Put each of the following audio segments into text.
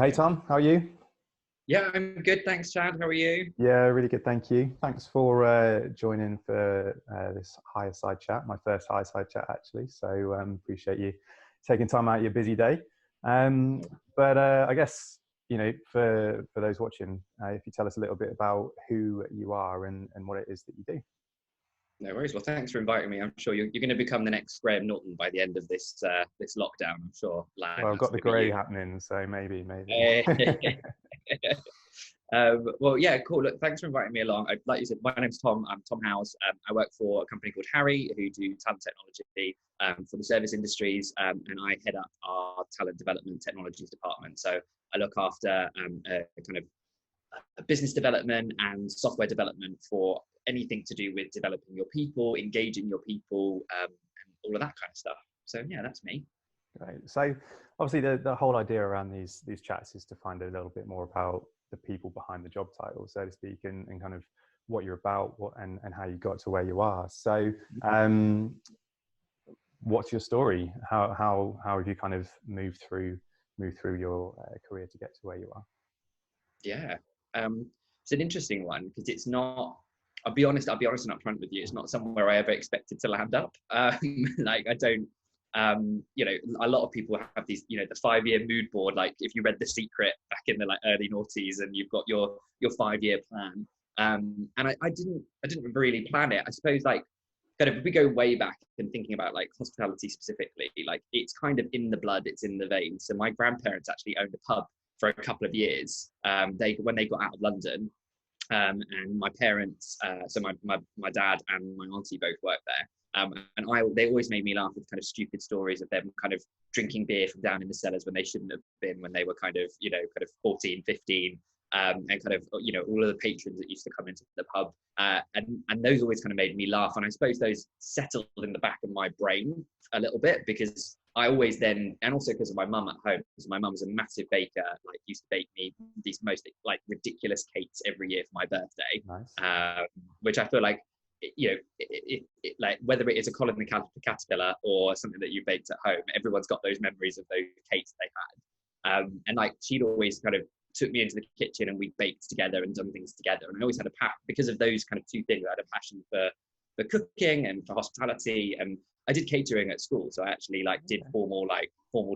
Hey Tom, how are you? Yeah, I'm good. Thanks, Chad. How are you? Yeah, really good, thank you. Thanks for joining for this HIREside chat, my first HIREside chat actually. So appreciate you taking time out of your busy day. Um, but I guess, for those watching, if you tell us a little bit about who you are and what it is that you do. No worries. Well, thanks for inviting me. I'm sure you're going to become the next Graham Norton by the end of this lockdown. I'm sure. Like Well, I've that's got the going to be grey you. happening, so maybe. Well, yeah, cool. Look, thanks for inviting me along. Like you said, my name's Tom. I'm Tom Howes. I work for a company called Harri, who do talent technology for the service industries, and I head up our talent development technologies department. So I look after a kind of business development and software development for anything to do with developing your people, engaging your people, and all of that kind of stuff. So yeah, that's me. Great. So obviously the whole idea around these chats is to find a little bit more about the people behind the job title, so to speak, and kind of what you're about, and how you got to where you are. So what's your story? How have you kind of moved through your career to get to where you are? Yeah, it's an interesting one because it's not. I'll be honest and upfront with you. It's not somewhere I ever expected to land up. Like I don't. A lot of people have these, the 5-year mood board. Like if you read The Secret back in the early noughties, and you've got your 5-year plan. And I didn't really plan it. I suppose kind of if we go way back and thinking about like hospitality specifically, like it's kind of in the blood, it's in the veins. So my grandparents actually owned a pub for a couple of years. When they got out of London, and my parents, so my dad and my auntie both worked there. They always made me laugh with kind of stupid stories of them kind of drinking beer from down in the cellars when they shouldn't have been, when they were kind of 14, 15, and kind of all of the patrons that used to come into the pub, and those always kind of made me laugh. And I suppose those settled in the back of my brain a little bit, because I always then, and also because of my mum at home, because my mum was a massive baker, like used to bake me these most like ridiculous cakes every year for my birthday. Nice. Which I feel like, like whether it is a Colin the Caterpillar or something that you baked at home, everyone's got those memories of those cakes they had. And like she'd always kind of took me into the kitchen and we baked together and done things together. And I always had because of those kind of two things, I had a passion for cooking and for hospitality. And I did catering at school, so I actually did formal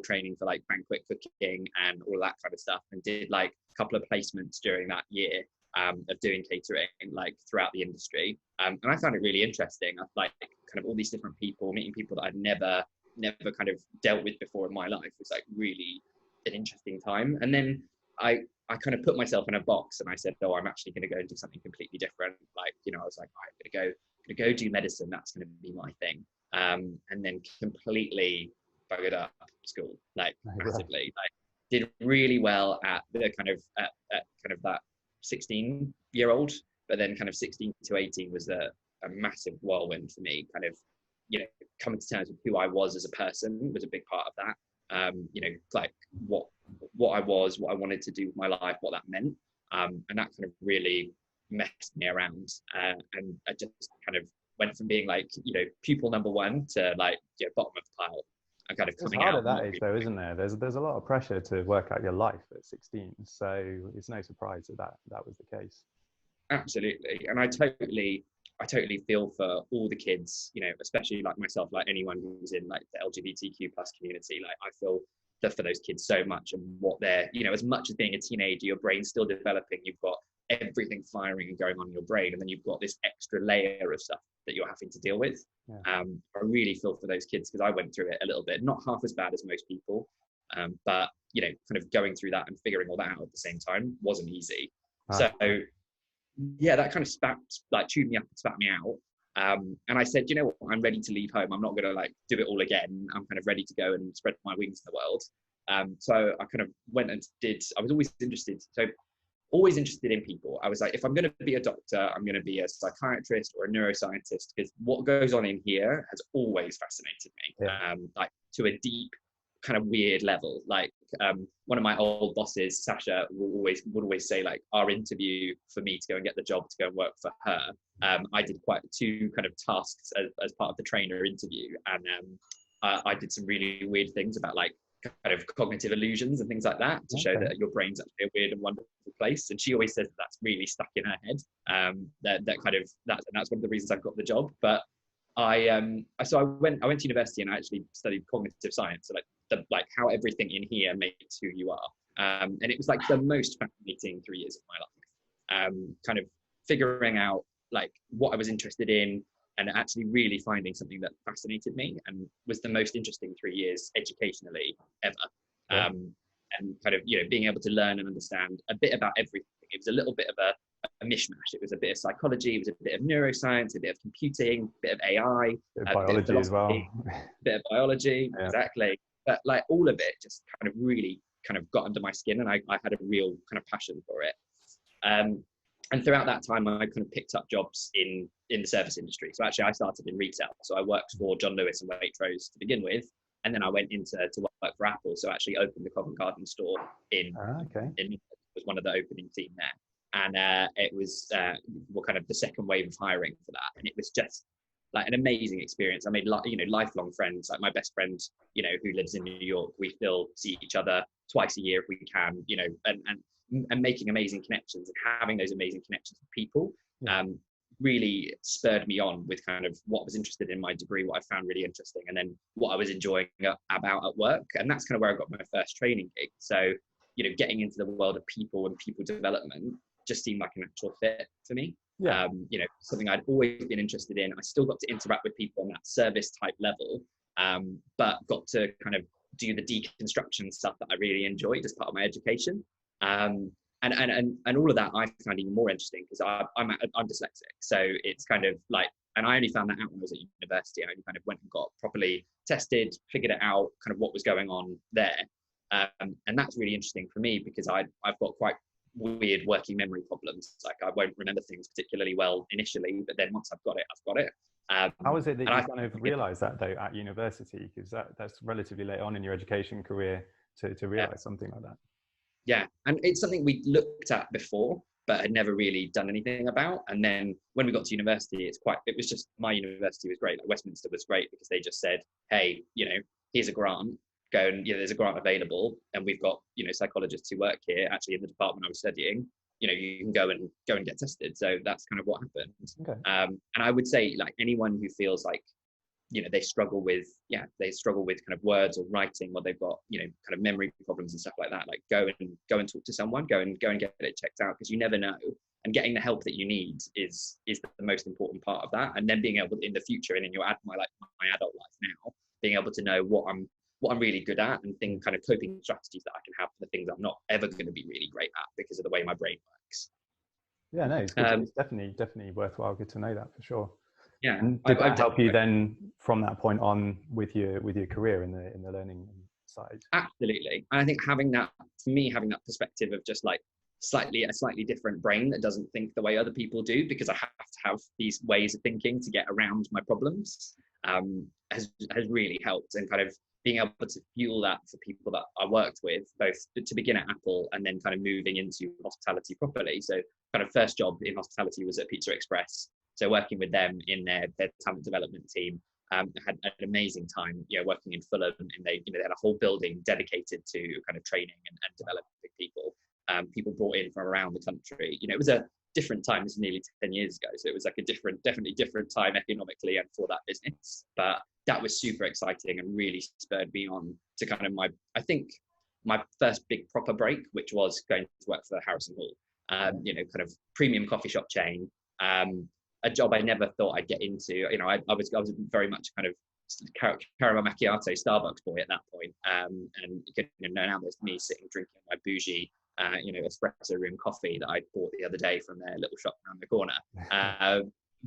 training for like banquet cooking and all that kind of stuff, and did like a couple of placements during that year of doing catering like throughout the industry. And I found it really interesting. I like kind of all these different people, meeting people that I'd never kind of dealt with before in my life. It was like really an interesting time. And then I kind of put myself in a box and I said, oh, I'm actually going to go and do something completely different. I was like, I'm going to go do medicine. That's going to be my thing. And then completely buggered up school, like massively. Like did really well at the kind of that 16-year-old, but then kind of 16 to 18 was a massive whirlwind for me. Kind of, coming to terms with who I was as a person was a big part of that. Like what I was, what I wanted to do with my life, what that meant, and that kind of really messed me around. And I just kind of went from being like pupil number one to like bottom of the pile. I'm kind of coming out. It's hard at that age, though, isn't there? There's a lot of pressure to work out your life at 16, so it's no surprise that was the case. Absolutely, and I totally feel for all the kids, especially like myself, like anyone who's in like the LGBTQ plus community. Like I feel for those kids so much, and what they're, as much as being a teenager, your brain's still developing. You've got everything firing and going on in your brain, and then you've got this extra layer of stuff that you're having to deal with. I really feel for those kids because I went through it a little bit, not half as bad as most people, but kind of going through that and figuring all that out at the same time wasn't easy. So yeah, that kind of chewed me up and spat me out. And I said, what, I'm ready to leave home. I'm not going to like do it all again. I'm kind of ready to go and spread my wings in the world. So I kind of went and I was always interested in people. I was like, if I'm going to be a doctor, I'm going to be a psychiatrist or a neuroscientist, because what goes on in here has always fascinated me, like to a deep kind of weird level. Like one of my old bosses, Sasha, would always say like our interview for me to go and get the job to go and work for her. I did quite 2 kind of tasks as part of the trainer interview, and I did some really weird things about like kind of cognitive illusions and things like that to show that your brain's actually a weird and wonderful place. And she always says that that's really stuck in her head. That's one of the reasons I've got the job. But I went to university and I actually studied cognitive science, so like how everything in here makes who you are. And it was like the most fascinating 3 years of my life. Kind of figuring out like what I was interested in, and actually really finding something that fascinated me, and was the most interesting 3 years educationally ever. And kind of, being able to learn and understand a bit about everything. It was a little bit of a mishmash. It was a bit of psychology, it was a bit of neuroscience, a bit of computing, a bit of AI, a bit of biology as well. A bit of biology, exactly. But like all of it just kind of really kind of got under my skin, and I had a real kind of passion for it. And throughout that time, I kind of picked up jobs in the service industry. So actually, I started in retail. So I worked for John Lewis and Waitrose to begin with, and then I went into work for Apple. So I actually opened the Covent Garden store in was one of the opening team there, and it was kind of the second wave of hiring for that, and it was just like an amazing experience. I made lifelong friends. Like my best friend, who lives in New York, we still see each other twice a year if we can, and making amazing connections and having those amazing connections with people really spurred me on with kind of what I was interested in my degree, what I found really interesting, and then what I was enjoying about at work. And that's kind of where I got my first training gig. So, getting into the world of people and people development just seemed like a natural fit for me. Something I'd always been interested in. I still got to interact with people on that service type level, but got to kind of do the deconstruction stuff that I really enjoyed as part of my education. And all of that I find even more interesting because I'm dyslexic. So it's kind of like, and I only found that out when I was at university. I only kind of went and got properly tested, figured it out, kind of what was going on there. And that's really interesting for me because I've got quite weird working memory problems. Like I won't remember things particularly well initially, but then once I've got it, I've got it. How was it that you kind of realised that though at university? Because that's relatively late on in your education career to realise something like that. Yeah, and it's something we looked at before, but had never really done anything about. And then when we got to university, it was just, my university was great. Like Westminster was great because they just said, hey, here's a grant, go and, there's a grant available. And we've got, psychologists who work here actually in the department I was studying, you can go and get tested. So that's kind of what happened. Okay. And I would say like anyone who feels like, they struggle with kind of words or writing, or they've got, kind of memory problems and stuff like that, like go and talk to someone, go and get it checked out, because you never know. And getting the help that you need is the most important part of that. And then being able in the future and in my adult life now, being able to know what I'm really good at and kind of coping strategies that I can have for the things I'm not ever going to be really great at because of the way my brain works. Yeah, no, it's good. It's definitely worthwhile. Good to know that for sure. Yeah. And did that help you then from that point on with your career in the learning side? Absolutely. And I think having that perspective of just like a slightly different brain that doesn't think the way other people do, because I have to have these ways of thinking to get around my problems, has really helped. And kind of being able to fuel that for people that I worked with, both to begin at Apple and then kind of moving into hospitality properly. So kind of first job in hospitality was at Pizza Express. So working with them in their talent development team, had an amazing time, working in Fulham, and they had a whole building dedicated to kind of training and developing people. People brought in from around the country. It was a different time. This was nearly 10 years ago, so it was like definitely different time economically and for that business. But that was super exciting and really spurred me on to kind of I think my first big proper break, which was going to work for Harrison Hall, kind of premium coffee shop chain. A job I never thought I'd get into. I was very much kind of caramel macchiato Starbucks boy at that point. And now there's me sitting drinking my bougie, espresso room coffee that I bought the other day from their little shop around the corner.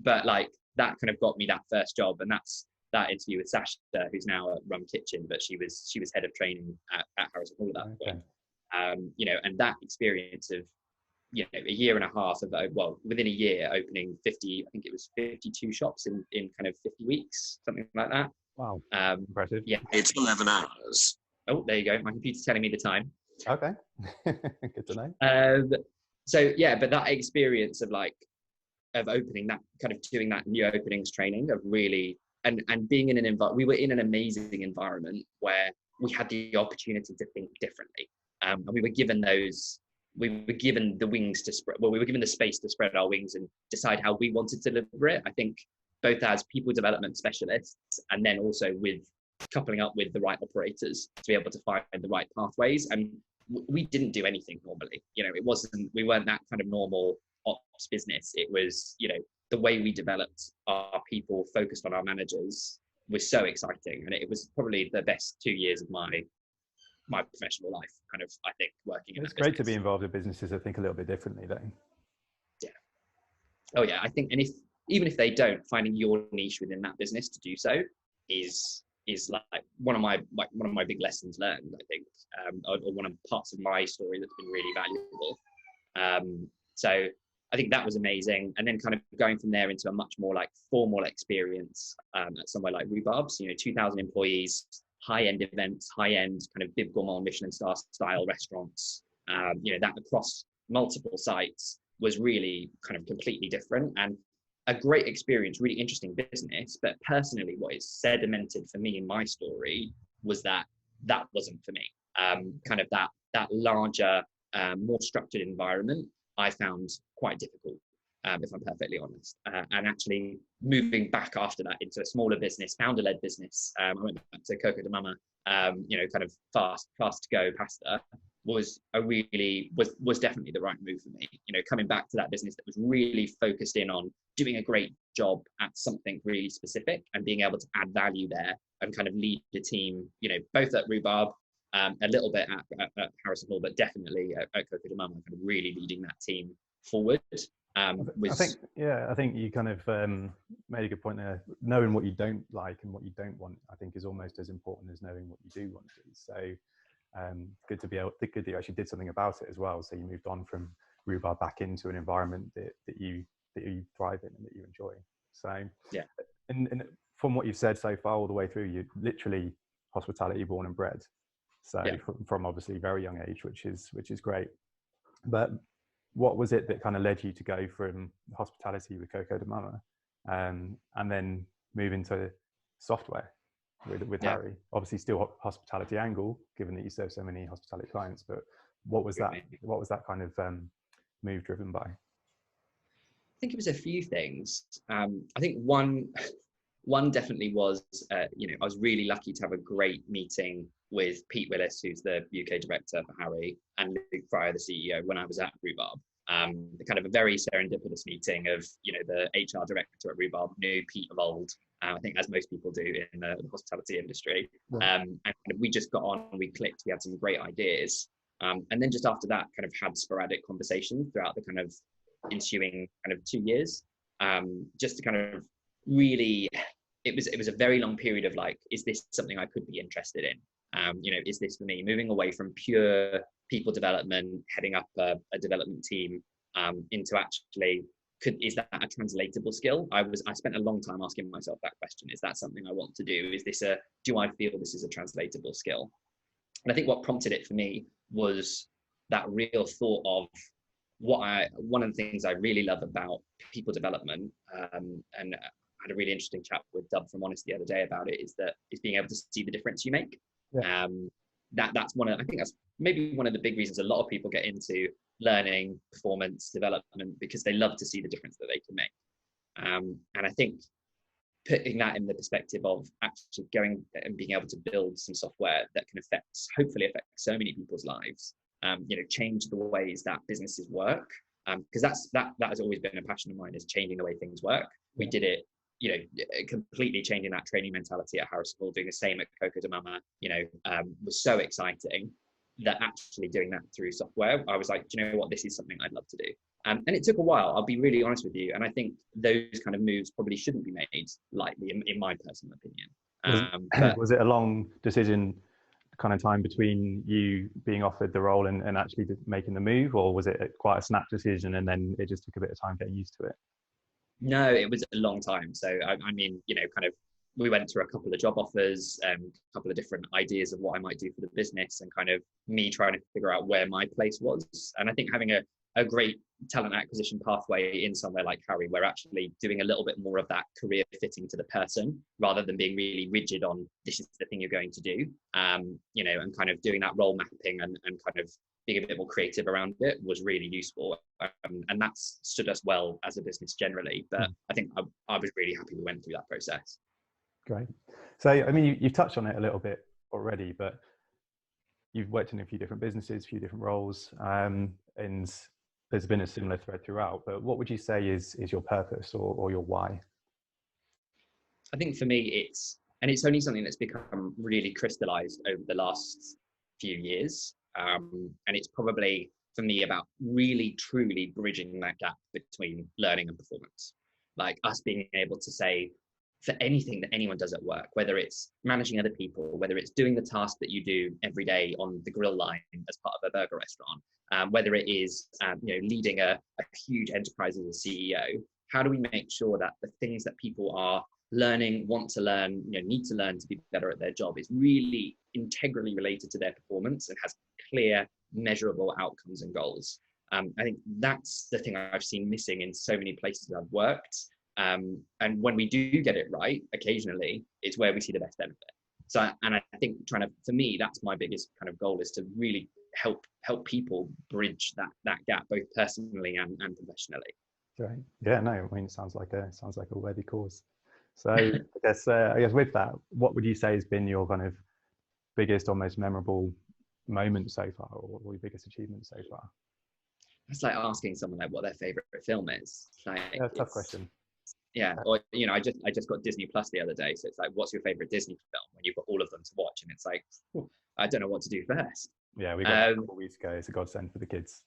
But like that kind of got me that first job, and that's that interview with Sasha, who's now at Rum Kitchen, but she was head of training at Harrison Hall at that point. And that experience of a year and a half of, within a year, opening 52 shops in kind of 50 weeks, something like that. Wow. Impressive. Yeah. It's 11 hours. Oh, there you go. My computer's telling me the time. Okay. Good to know. So yeah, but that experience of opening that, kind of doing that new openings training of really, and being in an environment, we were in an amazing environment where we had the opportunity to think differently. And we were given the wings to spread, well, we were given the space to spread our wings and decide how we wanted to deliver it. I think both as people development specialists, and then also with coupling up with the right operators to be able to find the right pathways. And we didn't do anything normally. We weren't that kind of normal ops business. It was, the way we developed our people, focused on our managers, was so exciting. And it was probably the best 2 years of my professional life, kind of, I think, working in It's great to be involved with businesses that think a little bit differently, though. Yeah. Oh yeah, I think, and even if they don't, finding your niche within that business to do so is like one of my big lessons learned, I think, or one of the parts of my story that's been really valuable. So I think that was amazing. And then kind of going from there into a much more like formal experience at somewhere like Rhubarb's, 2,000 employees, high-end events, high-end kind of Bib Gourmand Michelin star style restaurants, that across multiple sites was really kind of completely different and a great experience, really interesting business. But personally, what is sedimented for me in my story was that wasn't for me. Kind of that larger, more structured environment I found quite difficult, if I'm perfectly honest. And actually moving back after that into a smaller business, founder-led business, I went back to Coco de Mama, kind of fast to go pasta was definitely the right move for me. Coming back to that business that was really focused in on doing a great job at something really specific and being able to add value there and kind of lead the team, both at Rhubarb, a little bit at Harrison Hall, but definitely at Coco de Mama, kind of really leading that team forward. I think you kind of made a good point there. Knowing what you don't like and what you don't want, I think, is almost as important as knowing what you do want to. So good that you actually did something about it as well. So you moved on from Rhubarb back into an environment that you thrive in and that you enjoy. So yeah, and from what you've said so far all the way through, you're literally hospitality born and bred. So yeah. from obviously very young age, which is great. But what was it that kind of led you to go from hospitality with Coco de Mama and then move into software with Harri? Obviously still hospitality angle, given that you serve so many hospitality clients, but what was that kind of move driven by? I think it was a few things. I think one definitely was, I was really lucky to have a great meeting with Pete Willis, who's the UK director for Harri, and Luke Fryer, the CEO, when I was at Rhubarb. Kind of a very serendipitous meeting of, the HR director at Rhubarb knew Pete of old, I think, as most people do in the hospitality industry. Right. And we just got on, we clicked, we had some great ideas. And then just after that, kind of had sporadic conversations throughout the kind of ensuing kind of 2 years, just to kind of really, it was a very long period of like, is this something I could be interested in? Is this for me? Moving away from pure people development, heading up a development team, into actually, is that a translatable skill? I spent a long time asking myself that question. Is that something I want to do? Do I feel this is a translatable skill? And I think what prompted it for me was that real thought of one of the things I really love about people development, and I had a really interesting chat with Dub from Honest the other day about it, is being able to see the difference you make. Yeah. That's I think that's maybe one of the big reasons a lot of people get into learning, performance, development, because they love to see the difference that they can make. And I think putting that in the perspective of actually going and being able to build some software that can hopefully affect so many people's lives, change the ways that businesses work, because that has always been a passion of mine, is changing the way things work. We did it, completely changing that training mentality at Harrison Hall, doing the same at Coco de Mama, was so exciting that actually doing that through software, I was like, do you know what, this is something I'd love to do. And it took a while, I'll be really honest with you. And I think those kind of moves probably shouldn't be made lightly, in my personal opinion. But was it a long decision kind of time between you being offered the role and actually making the move, or was it quite a snap decision and then it just took a bit of time getting used to it? No, it was a long time. So I mean, kind of, we went through a couple of job offers, a couple of different ideas of what I might do for the business, and kind of me trying to figure out where my place was. And I think having a a great talent acquisition pathway in somewhere like Harri, where actually doing a little bit more of that career fitting to the person rather than being really rigid on this is the thing you're going to do, you know, and kind of doing that role mapping and kind of being a bit more creative around it was really useful. And that's stood us well as a business generally. But I think I was really happy we went through that process. Great. So, I mean, you've touched on it a little bit already, but you've worked in a few different businesses, a few different roles, and there's been a similar thread throughout. But what would you say is your purpose or your why? I think for me, it's only something that's become really crystallized over the last few years. And it's probably for me about really truly bridging that gap between learning and performance. Like us being able to say, for anything that anyone does at work, whether it's managing other people, whether it's doing the task that you do every day on the grill line as part of a burger restaurant, whether it is you know, leading a huge enterprise as a CEO, how do we make sure that the things that people are learning, want to learn, you know, need to learn to be better at their job is really integrally related to their performance and has clear, measurable outcomes and goals. I think that's the thing I've seen missing in so many places I've worked. And when we do get it right, occasionally, it's where we see the best benefit. So, and I think for me, that's my biggest kind of goal, is to really help people bridge that gap, both personally and professionally. Right. Yeah. No. I mean, it sounds like a worthy cause. So, I guess with that, what would you say has been your kind of biggest or most memorable moment so far, or your biggest achievement so far? It's like asking someone like what their favorite film is. Like, yeah, tough question. Yeah, or you know, I just got Disney Plus the other day, so it's like, what's your favorite Disney film? When you've got all of them to watch, and it's like, I don't know what to do first. Yeah, we got a couple weeks ago. It's a godsend for the kids.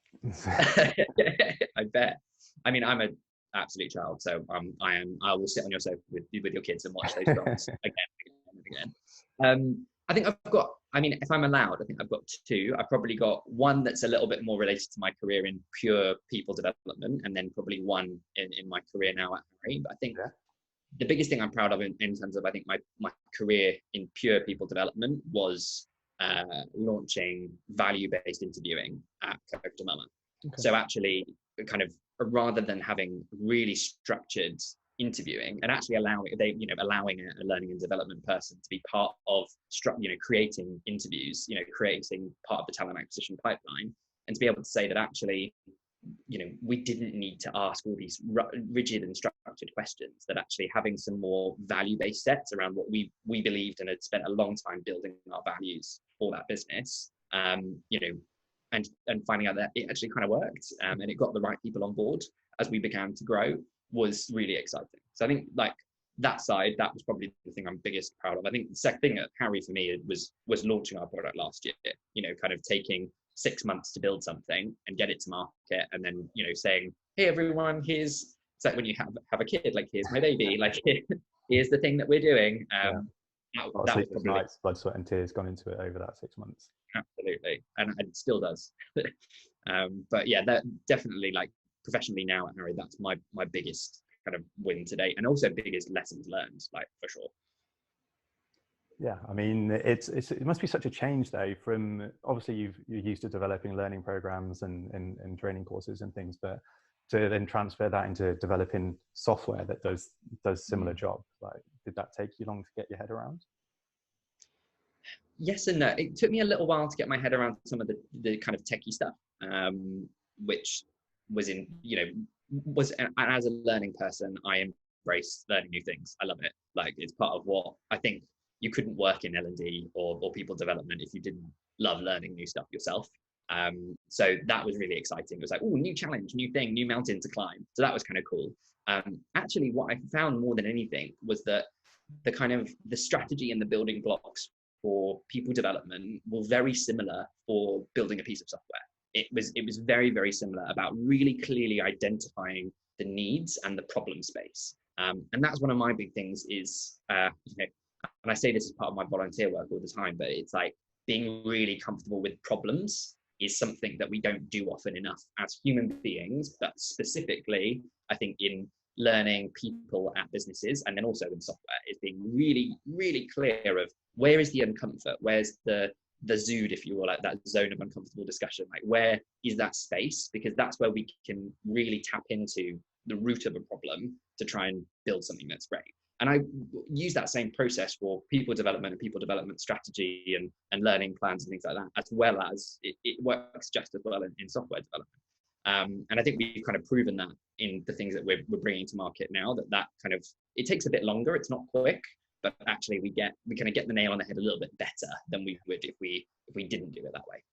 I bet. I mean, I'm an absolute child, so I will sit on your sofa with your kids and watch those films again. I think I've got, I mean, if I'm allowed, I think I've got two. I've probably got one that's a little bit more related to my career in pure people development, and then probably one in my career now at Harri. But I think the biggest thing I'm proud of in terms of, I think, my career in pure people development was launching value-based interviewing at Coca-Cola. Okay. So actually, kind of, rather than having really structured interviewing and actually allowing a learning and development person to be part of creating interviews, creating part of the talent acquisition pipeline, and to be able to say that actually, we didn't need to ask all these rigid and structured questions, that actually having some more value-based sets around what we believed and had spent a long time building our values for that business, and finding out that it actually kind of worked, and it got the right people on board as we began to grow, was really exciting. So I think, like, that side, that was probably the thing I'm biggest proud of. I think the second thing at Harri for me was launching our product last year, kind of taking 6 months to build something and get it to market, and then, saying, hey everyone, it's like when you have a kid, like, here's my baby, like, here's the thing that we're doing. That was probably nights, blood, sweat and tears gone into it over that 6 months. Absolutely, and it still does. But yeah, that definitely, like, professionally now at Harri, that's my biggest kind of win to date, and also biggest lessons learned, like, for sure. Yeah, I mean, it must be such a change though, from obviously you're used to developing learning programs and training courses and things, but to then transfer that into developing software that does similar job. Like, did that take you long to get your head around? Yes and no. It took me a little while to get my head around some of the kind of techie stuff, which was and as a learning person, I embrace learning new things. I love it. Like, it's part of what I think. You couldn't work in L&D or people development if you didn't love learning new stuff yourself. So that was really exciting. It was like, oh, new challenge, new thing, new mountain to climb. So that was kind of cool. Actually, what I found more than anything was that the strategy and the building blocks for people development were very similar for building a piece of software. It was very, very similar about really clearly identifying the needs and the problem space. And that's one of my big things is, and I say this as part of my volunteer work all the time, but it's like, being really comfortable with problems is something that we don't do often enough as human beings, but specifically, I think, in learning people at businesses, and then also in software, is being really, really clear of where is the uncomfort, where's the ZOOD, if you will, like that zone of uncomfortable discussion. Like, where is that space? Because that's where we can really tap into the root of a problem to try and build something that's great. And I use that same process for people development and people development strategy and learning plans and things like that, as well as it works just as well in software development. And I think we've kind of proven that in the things that we're bringing to market now, that kind of, it takes a bit longer, it's not quick, but actually we kind of get the nail on the head a little bit better than we would if we didn't do it that way.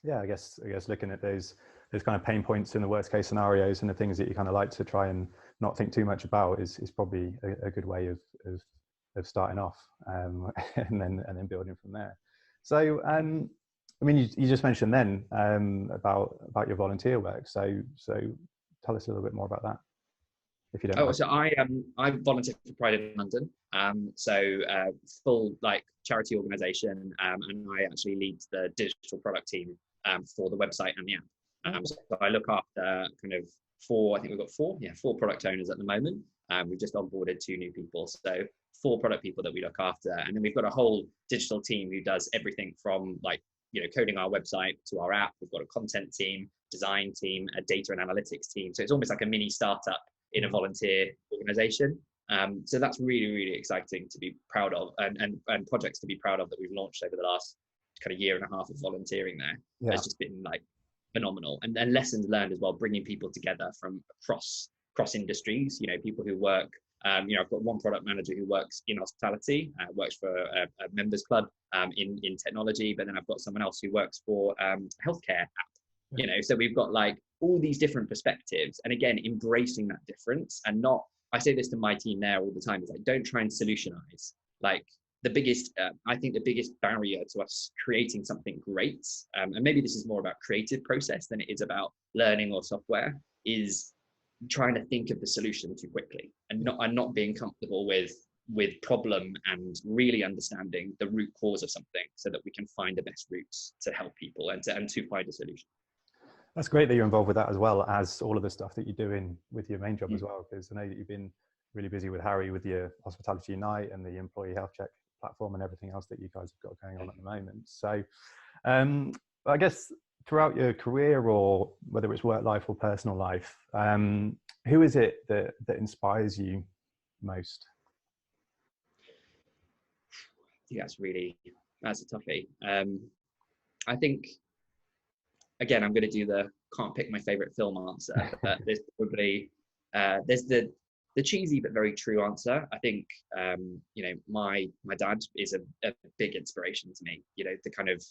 Yeah, I guess looking at those kind of pain points in the worst case scenarios and the things that you kind of like to try and not think too much about is probably a good way of starting off, and then building from there. So I mean, you just mentioned then about your volunteer work. So tell us a little bit more about that, if you don't mind. So I volunteer for Pride in London. Full like charity organisation, and I actually lead the digital product team for the website and the app. So I look after kind of four product owners at the moment. We've just onboarded 2 new people, so 4 product people that we look after, and then we've got a whole digital team who does everything from like, you know, coding our website to our app. We've got a content team, design team, a data and analytics team. So it's almost like a mini startup in a volunteer organization. So that's really, really exciting to be proud of, and projects to be proud of that we've launched over the last kind of year and a half of volunteering there. Yeah. Has just been like phenomenal, and lessons learned as well, bringing people together from across industries. You know, people who work, you know, I've got one product manager who works in hospitality, works for a members club in technology, but then I've got someone else who works for a healthcare app. Yeah. You know, so we've got like all these different perspectives, and again, embracing that difference. And not, I say this to my team there all the time, is like, don't try and solutionize. Like the biggest, I think the biggest barrier to us creating something great, and maybe this is more about creative process than it is about learning or software, is trying to think of the solution too quickly, and not being comfortable with problem, and really understanding the root cause of something so that we can find the best routes to help people and to find a solution. That's great that you're involved with that, as well as all of the stuff that you're doing with your main job as well, because I know that you've been really busy with Harri with your Hospitality Unite and the employee health check platform and everything else that you guys have got going on at the moment. So I guess throughout your career, or whether it's work life or personal life, who is it that inspires you most? Yeah, that's a toughie. I think, again, I'm going to do the can't pick my favorite film answer, but there's probably there's the cheesy but very true answer. I think you know, my dad is a big inspiration to me. You know, the kind of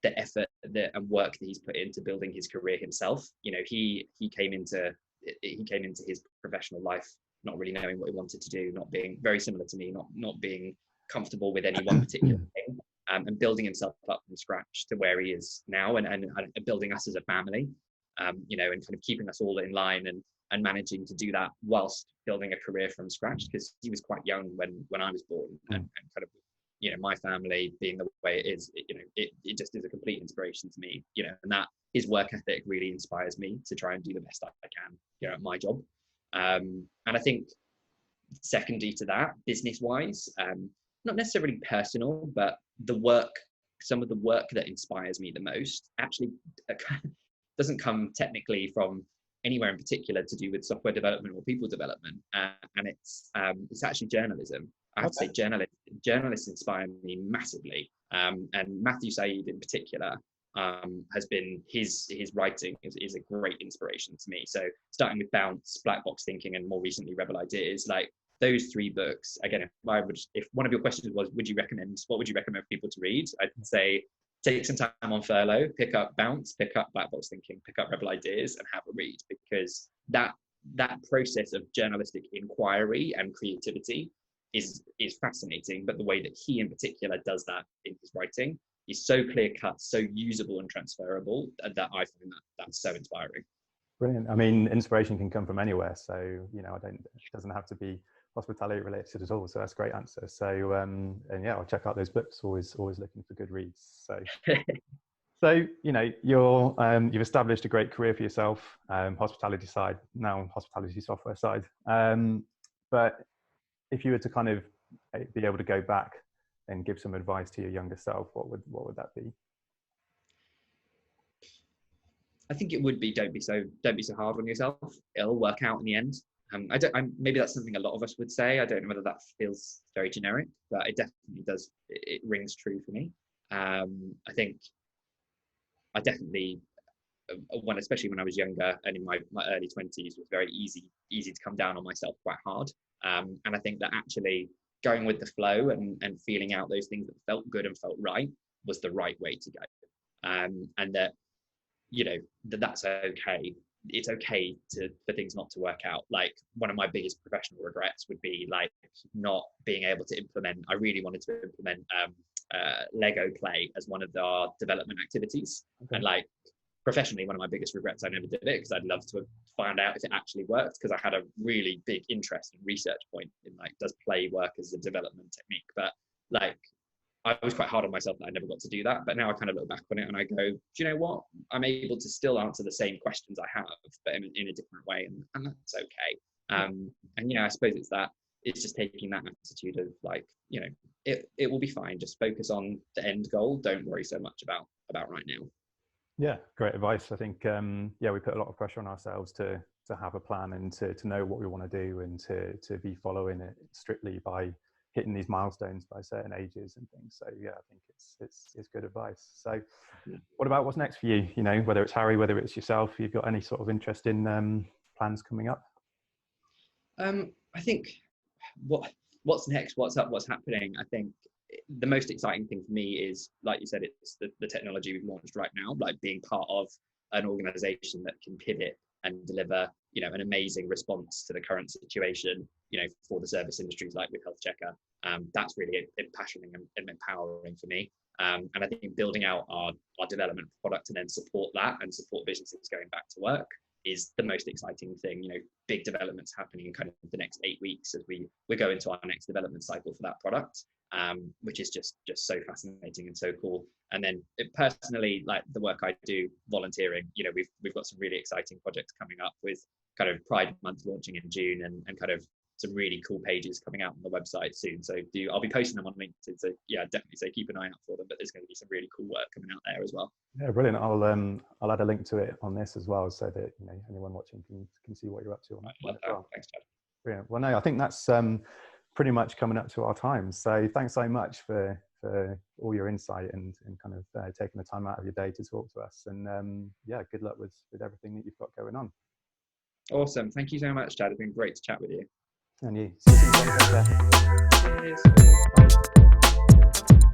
the effort and work that he's put into building his career himself. You know, he came into his professional life not really knowing what he wanted to do, not being very similar to me, not being comfortable with any one particular thing, and building himself up from scratch to where he is now, and building us as a family, you know, and kind of keeping us all in line, and managing to do that whilst building a career from scratch, because he was quite young when I was born, and kind of, you know, my family being the way it is, you know, it just is a complete inspiration to me, you know, and that his work ethic really inspires me to try and do the best I can, you know, at my job. And I think secondary to that, business wise, not necessarily personal, but some of the work that inspires me the most actually doesn't come technically from anywhere in particular to do with software development or people development, and it's actually journalism. I have to say, journalists inspire me massively, and Matthew Said in particular has been, his writing is a great inspiration to me. So starting with Bounce, Black Box Thinking, and more recently Rebel Ideas, like those 3 books. Again, if one of your questions was, what would you recommend people to read? I'd say take some time on furlough, pick up Bounce, pick up Black Box Thinking, pick up Rebel Ideas, and have a read, because that process of journalistic inquiry and creativity is fascinating. But the way that he in particular does that in his writing is so clear cut, so usable and transferable, that I find that's so inspiring. Brilliant. I mean, inspiration can come from anywhere, so you know, it doesn't have to be hospitality related at all. So that's a great answer. So and yeah, I'll check out those books. Always looking for good reads. So so you know, you've established a great career for yourself, hospitality side, now hospitality software side. But if you were to kind of be able to go back and give some advice to your younger self, what would that be? I think it would be, don't be so hard on yourself. It'll work out in the end. Maybe that's something a lot of us would say. I don't know whether that feels very generic, but it definitely does. It rings true for me. I think I definitely, especially when I was younger and in my early 20s, was very easy to come down on myself quite hard. And I think that actually going with the flow and feeling out those things that felt good and felt right was the right way to go. And that, that's okay. It's okay for things not to work out. Like, one of my biggest professional regrets would be like not being able to implement. I really wanted to implement Lego play as one of our development activities. Okay. And like, professionally, one of my biggest regrets, I never did it, because I'd love to have found out if it actually worked, because I had a really big interest and research point in like, does play work as a development technique? But like, I was quite hard on myself that I never got to do that. But now I kind of look back on it and I go, do you know what? I'm able to still answer the same questions I have, but in a different way, and that's okay. And I suppose it's just taking that attitude of like, it will be fine. Just focus on the end goal. Don't worry so much about right now. Yeah, great advice. I think we put a lot of pressure on ourselves to have a plan and to know what we want to do, and to be following it strictly by hitting these milestones by certain ages and things. So yeah, I think it's good advice. So what about what's next for you? Whether it's Harri, whether it's yourself, you've got any sort of interest in plans coming up? I think what's next, what's up, what's happening. I think the most exciting thing for me is, like you said, it's the technology we've launched right now, like being part of an organization that can pivot and deliver, an amazing response to the current situation, for the service industries like with Health Checker. That's really impassioning and empowering for me. And I think building out our development product and then support that and support businesses going back to work is the most exciting thing. Big developments happening in kind of the next 8 weeks as we go into our next development cycle for that product, which is just so fascinating and so cool. And then personally, like the work I do volunteering, we've got some really exciting projects coming up with kind of Pride Month launching in June, and kind of some really cool pages coming out on the website soon. So I'll be posting them on LinkedIn. So yeah, definitely say keep an eye out for them. But there's going to be some really cool work coming out there as well. Yeah, brilliant. I'll add a link to it on this as well, so that anyone watching can see what you're up to on that. I love that. Well. Thanks, Chad. Brilliant. Well, no, I think that's pretty much coming up to our time. So thanks so much for all your insight and kind of taking the time out of your day to talk to us. And good luck with everything that you've got going on. Awesome. Thank you so much, Chad. It's been great to chat with you. And you. See you soon. Take care. Cheers.